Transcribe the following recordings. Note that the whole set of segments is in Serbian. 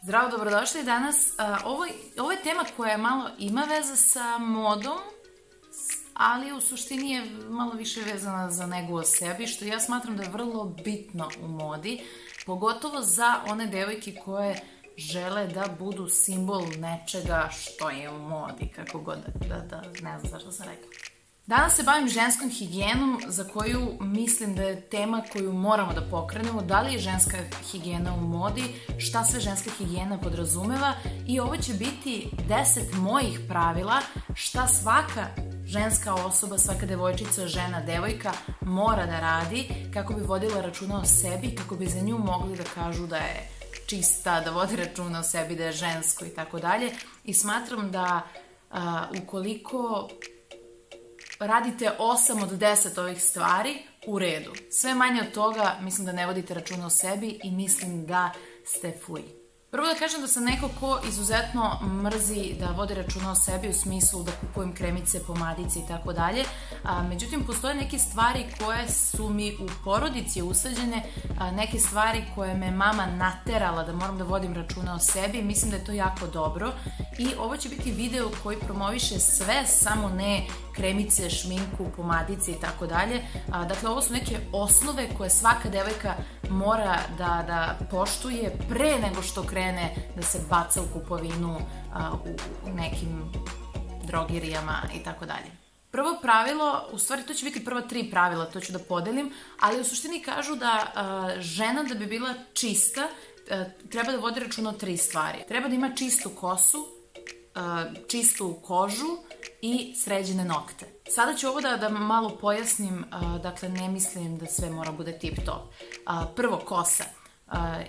Zdravo, dobrodošli danas. Ovo je tema koja malo ima veze sa modom, ali u suštini je malo više vezana za negu o sebi, što ja smatram da je vrlo bitno u modi, pogotovo za one devojke koje žele da budu simbol nečega što je u modi, kako god ne znam zašto sam rekla. Danas se bavim ženskom higijenom, za koju mislim da je tema koju moramo da pokrenemo. Da li je ženska higijena u modi, šta sve ženska higijena podrazumeva, i ovo će biti 10 mojih pravila šta svaka ženska osoba, svaka devojčica, žena, devojka mora da radi kako bi vodila računa o sebi, kako bi za nju mogli da kažu da je čista, da vodi računa o sebi, da je žensko i tako dalje. I smatram da ukoliko radite 8 od 10 ovih stvari, u redu. Sve manje od toga mislim da ne vodite računa o sebi i mislim da ste fuj. Prvo da kažem da sam neko ko izuzetno mrzi da vodi računa o sebi u smislu da kupujem kremice, pomadice i tako dalje. Međutim, postoje neke stvari koje su mi u porodici usađene, neke stvari koje me mama naterala da moram da vodim računa o sebi. Mislim da je to jako dobro i ovo će biti video koji promoviše sve, samo ne kremice, šminku, pomadice i tako dalje. Dakle, ovo su neke osnove koje svaka devojka mora da poštuje pre nego što krene da se baca u kupovinu u nekim drogerijama i tako dalje. Prvo pravilo, u stvari to će biti prva 3 pravila, to ću da podelim, ali u suštini kažu da žena da bi bila čista treba da vodi računa o 3 stvari. Treba da ima čistu kosu, čistu kožu i sređene nokte. Sada ću ovo da malo pojasnim, dakle ne mislim da sve mora bude tip top. Prvo, kosa.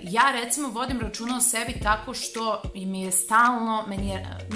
Ja recimo vodim računa o sebi tako što mi je stalno,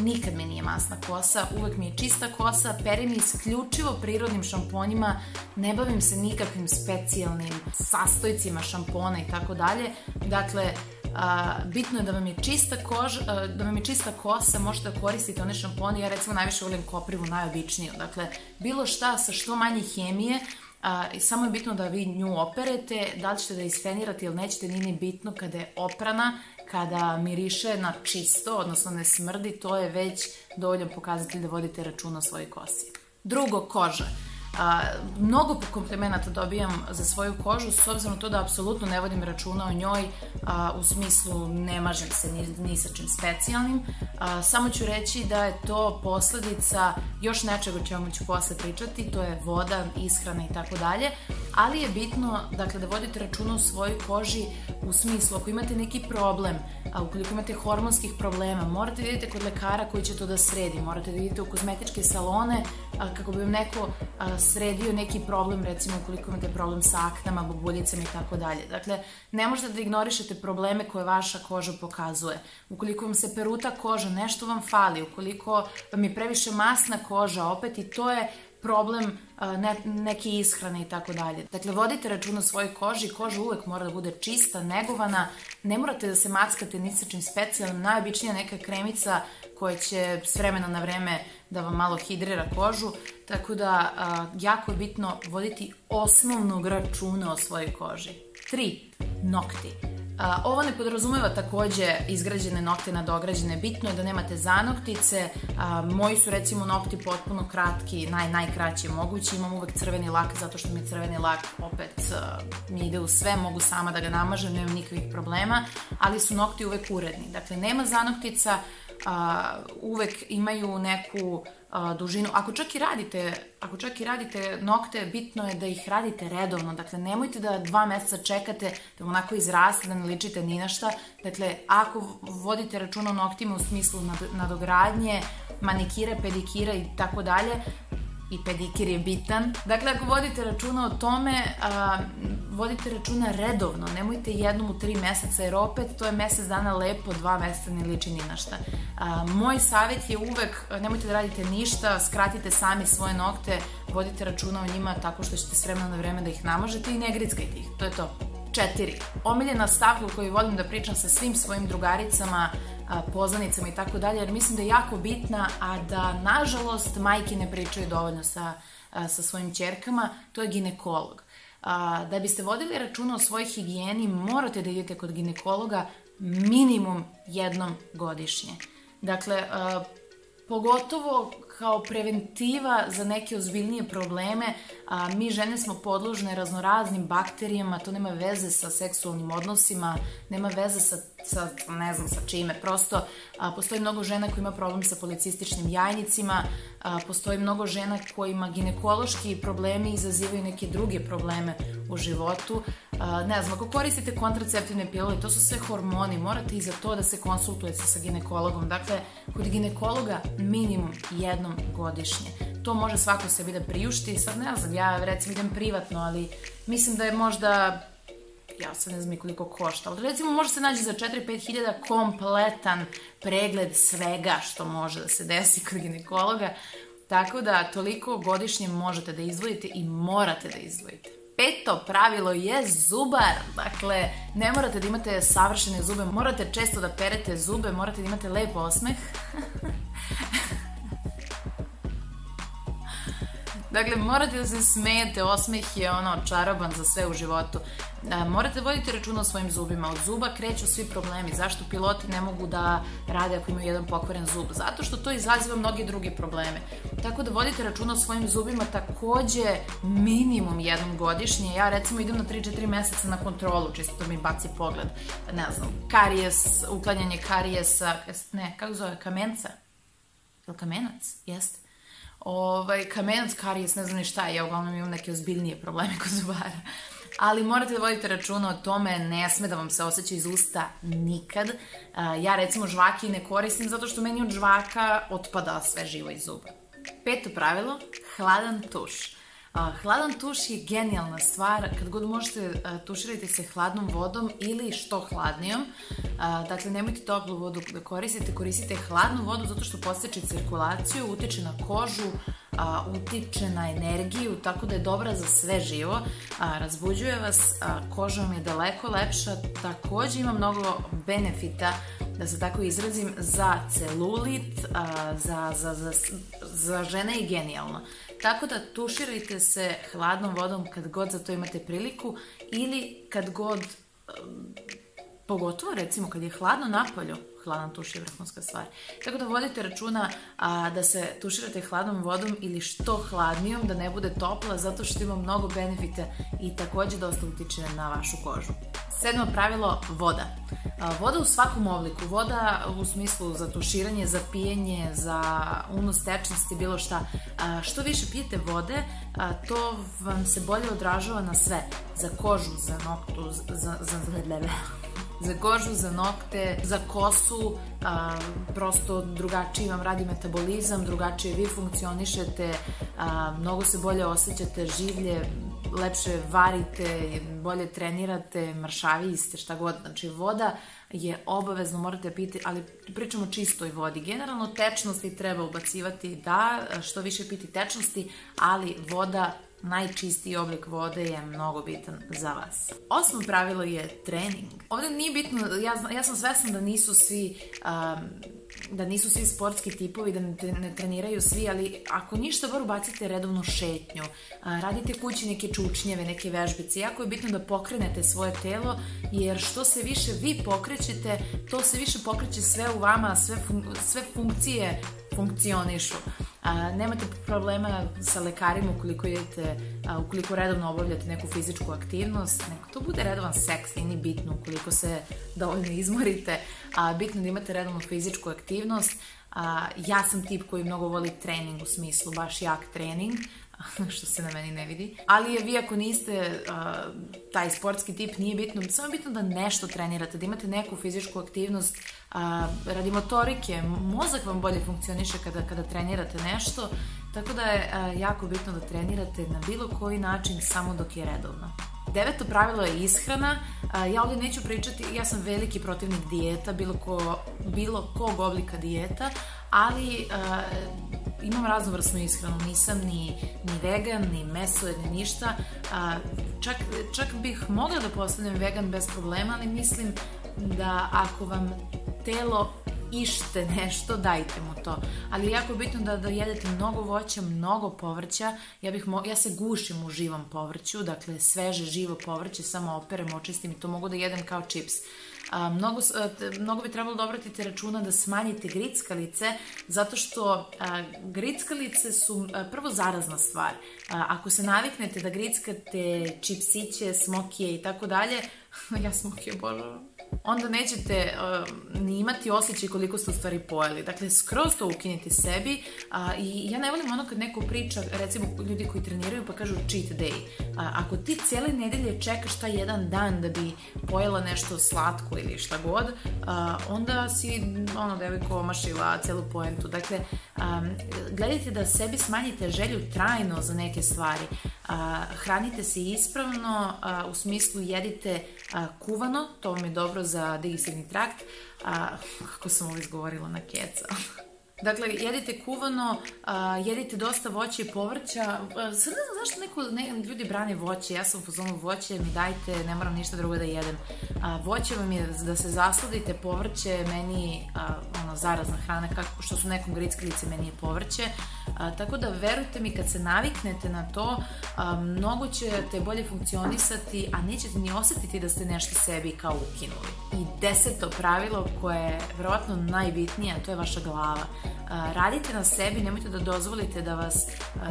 nikad mi nije masna kosa, uvek mi je čista kosa, perim isključivo prirodnim šamponima, ne bavim se nikakvim specijalnim sastojcima šampona i tako dalje. Dakle, bitno je da vam je čista koža, da vam je čista kosa, možete da koristite one šampone. Ja recimo najviše volim koprivu, najobičniju. Dakle, bilo šta sa što manje hemije, samo je bitno da vi nju operete, da li ćete da isfenirate ili nećete, nije ni bitno. Kada je oprana, kada miriše na čisto, odnosno ne smrdi, to je već dovoljan pokazatelj da vodite računa o svojoj kosi. Drugo, koža. Mnogo komplimenata dobijam za svoju kožu, s obzirom na to da apsolutno ne vodim računa o njoj, u smislu ne mažem se ni sa čim specijalnim. Samo ću reći da je to posledica još nečeg o čemu ću posle pričati, to je voda, ishrana i tako dalje, ali je bitno, dakle, da vodite računa o svojoj koži u smislu ako imate neki problem, ukoliko imate hormonskih problema, morate da idete kod lekara koji će to da sredi, morate da idete u kozmetičke salone kako bi vam neko sredio neki problem, recimo ukoliko imate problem sa aknama, bobuljicama i tako dalje. Dakle, ne možete da ignorišete probleme koje vaša koža pokazuje. Ukoliko vam se peruta koža, nešto vam fali, ukoliko vam je previše masna koža, opet i to je problem neke ishrane i tako dalje. Dakle, vodite računa o svojoj koži, koža uvek mora da bude čista, negovana, ne morate da se mackate ni sa čim specijalnim, najobičnija neka kremica koja će s vremena na vreme da vam malo hidrira kožu, tako da jako je bitno voditi osnovnog računa o svojoj koži. 3. Nokti. Ovo ne podrazumeva takođe izgrađene nokte nadograđene, bitno je da nemate zanoktice. Moji su recimo nokti potpuno kratki, najkraći mogući, imam uvek crveni lak zato što mi je crveni lak opet mi ide u sve, mogu sama da ga namažem, nemam nikakvih problema, ali su nokti uvek uredni. Dakle, nema zanoktica, uvek imaju neku dužinu. Ako čak i radite nokte, bitno je da ih radite redovno. Dakle, nemojte da 2 meseca čekate da onako izraste, da ne ličite ni na šta. Dakle, ako vodite računa o noktima u smislu nadogradnje, manikira, pedikira i tako dalje, i pedikir je bitan. Dakle, ako vodite računa o tome, vodite računa redovno, nemojte jednom u 3 meseca, jer opet to je mesec dana lepo, 2 meseca ne liči ni na šta. Moj savjet je uvek, nemojte da radite ništa, skratite sami svoje nokte, vodite računa o njima tako što ćete s vremena na vreme da ih namažete i ne grickajte ih, to je to. 4. Omiljena stavka o kojoj volim da pričam sa svim svojim drugaricama, poznanicama i tako dalje, jer mislim da je jako bitna, a da, nažalost, majke ne pričaju dovoljno sa svojim ćerkama, to je ginekolog. Da biste vodili računa o svojoj higijeni, morate da idete kod ginekologa minimum jednom godišnje. Dakle, pogotovo kao preventiva za neke ozbiljnije probleme, mi žene smo podložne raznoraznim bakterijama, to nema veze sa seksualnim odnosima, nema veze sa ne znam sa čime, prosto postoji mnogo žena koji ima problem sa policističnim jajnicima, postoji mnogo žena kojima ginekološki problemi izazivaju neke druge probleme u životu. Ne znam, ako koristite kontraceptivne pilule, to su sve hormoni, morate i za to da se konsultujete sa ginekologom. Dakle, kod ginekologa minimum jednom godišnje. To može svako sebi da priušti. Sad ne znam, ja recimo idem privatno, ali mislim da je možda, ja sad ne znam koliko košta, ali recimo može se naći za 4-5 hiljada kompletan pregled svega što može da se desi kod ginekologa. Tako da toliko godišnje možete da izdvojite i morate da izdvojite. 5. pravilo je zubar. Dakle, ne morate da imate savršene zube, morate često da perete zube, morate da imate lep osmeh. Dakle, morate da se smejete, osmeh je čaroban za sve u životu. Morate voditi računa o svojim zubima. Od zuba kreću svi problemi. Zašto piloti ne mogu da rade ako imaju jedan pokvaren zub? Zato što to izaziva mnoge druge probleme. Tako da vodite računa o svojim zubima takođe minimum jednom godišnje. Ja recimo idem na 3-4 meseca na kontrolu, čisto da mi baci pogled. Ne znam, karijes, uklanjanje karijesa, ne, kako zove, kamenca? Je li kamenac? Jeste. Kamenac, karijes, ne znam ni šta je, ja uglavnom imam neke ozbiljnije probleme kod zubara. Ali morate da vodite računa o tome, ne sme da vam se osjeća iz usta nikad. Ja recimo žvaki ne koristim zato što meni od žvaka otpada sve živo iz zuba. 5. pravilo, hladan tuš. Hladan tuš je genijalna stvar, kad god možete tuširajte se hladnom vodom ili što hladnijom. Dakle, nemojte toplu vodu da koristite hladnu vodu zato što podstiče cirkulaciju, utiče na kožu, utiče na energiju, tako da je dobra za sve živo, razbuđuje vas, koža vam je daleko lepša, takođe ima mnogo benefita, da se tako izrazim, za celulit, za žene je genijalno. Tako da tuširajte se hladnom vodom kad god za to imate priliku ili kad god, pogotovo recimo kad je hladno napolju, hladan tuš je vrhunska stvar. Tako da vodite računa da se tuširate hladnom vodom ili što hladnijom, da ne bude topla, zato što ima mnogo benefita i takođe dosta utiče na vašu kožu. 7. pravilo, voda. Voda u svakom obliku, voda u smislu za tuširanje, za pijenje, za unos tečnosti, bilo šta. Što više pijete vode, to vam se bolje odražava na sve. Za kožu, za noktu, za kožu, za nokte, za kosu, prosto drugačiji vam radi metabolizam, drugačije vi funkcionišete, mnogo se bolje osjećate, življe, lepše varite, bolje trenirate, mršaviji ste, šta god. Znači, voda je obavezno, morate piti, ali pričamo o čistoj vodi. Generalno, tečnosti treba ubacivati, da, što više piti tečnosti, ali voda, najčistiji oblik vode je mnogo bitan za vas. 8. pravilo je trening. Ovde nije bitno, ja sam svesna da nisu svi sportski tipovi, da ne treniraju svi, ali ako ništa, bar ubacite redovnu šetnju, radite kući neke čučnjeve, neke vežbice. Jako je bitno da pokrenete svoje telo, jer što se više vi pokrećete, to se više pokreće sve u vama, sve funkcije funkcionišu. Nemate problema sa lekarima ukoliko redovno obavljate neku fizičku aktivnost, neko to bude redovan seks, nije bitno ukoliko se dovoljno izmorite, bitno da imate redovnu fizičku aktivnost. Ja sam tip koji mnogo voli trening, u smislu baš jak trening, što se na meni ne vidi. Ali vi ako niste taj sportski tip, nije bitno, samo je bitno da nešto trenirate, da imate neku fizičku aktivnost, radi motorike, mozak vam bolje funkcioniše kada trenirate nešto, tako da je jako bitno da trenirate na bilo koji način, samo dok je redovno. 9. pravilo je ishrana. Ja ovdje neću pričati, ja sam veliki protivnik dijeta, bilo kog oblika dijeta, ali imam raznovrsnu ishranu, nisam ni vegan, ni meso, ni ništa. Čak bih mogla da postanem vegan bez problema, ali mislim da ako vam telo ište nešto, dajte mu to. Ali je jako bitno da jedete mnogo voća, mnogo povrća. Ja se gušim u živom povrću, dakle sveže živo povrće, samo operem, očistim i to mogu da jedem kao čips. Mnogo bi trebalo da obratite računa da smanjite grickalice, zato što grickalice su prvo zarazna stvar. Ako se naviknete da grickate čipsiće, smokije i tako dalje, ja smokije obožavam, onda nećete ni imati osjećaj koliko ste u stvari pojeli. Dakle, skroz to ukinite sebi. I ja ne volim ono kad neko priča, recimo ljudi koji treniraju pa kažu cheat day. Ako ti cijele nedelje čekaš taj jedan dan da bi pojela nešto slatko ili šta god, onda si devojko omašila celu poentu. Dakle, gledajte da sebi smanjite želju trajno za neke stvari. Hranite se ispravno, u smislu jedite kuvano, to vam je dobro za digestivni trakt. Kako sam ovo izgovorila na keca. Dakle, jedite kuvano, jedite dosta voća i povrća. Sad ne znam zašto ljudi brane voće, ja sam u fazonu voće, mi dajte, ne moram ništa drugo da jedem. Voće vam je da se zasladite, povrće meni zarazna hrana, što su nekom grickalice, meni je povrće. Tako da verujte mi, kad se naviknete na to, mnogo ćete bolje funkcionisati, a nećete ni osjetiti da ste nešto sebi kao ukinuli. I 10. pravilo koje je verovatno najbitnije, a to je vaša glava. Radite na sebi, nemojte da dozvolite da vas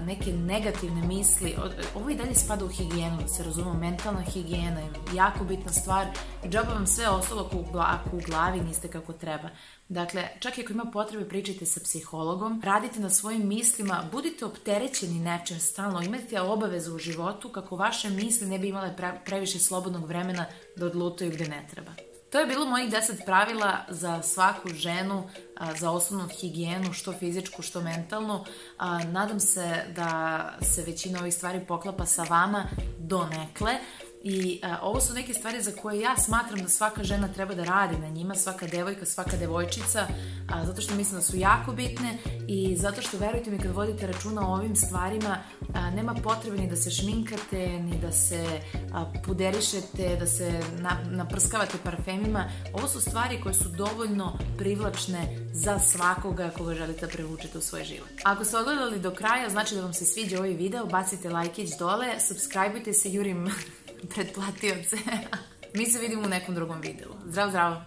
neke negativne misli, ovo i dalje spada u higijenu, da se razumemo, mentalna higijena je jako bitna stvar i džaba vam sve ostalo ako u glavi niste kako treba. Dakle, čak i ako ima potrebe, pričajte sa psihologom, radite na svojim mislima, budite opterećeni nečem stalno, imajte obavezu u životu kako vaše misli ne bi imale previše slobodnog vremena da odlutaju gde ne treba. To je bilo mojih 10 pravila za svaku ženu, za osnovnu higijenu, što fizičku, što mentalnu. Nadam se da se većina ovih stvari poklapa sa vama donekle. I ovo su neke stvari za koje ja smatram da svaka žena treba da radi na njima, svaka devojka, svaka devojčica, zato što mislim da su jako bitne i zato što, verujte mi, kad vodite računa o ovim stvarima, nema potrebe ni da se šminkate, ni da se puderišete, da se naprskavate parfemima. Ovo su stvari koje su dovoljno privlačne za svakoga koga želite da privučete u svoj život. Ako ste odgledali do kraja, znači da vam se sviđa ovaj video, bacite lajkić dole, subscribeujte se, jurim pretplatioce. Mi se vidimo u nekom drugom videu. Zdravo, zdravo!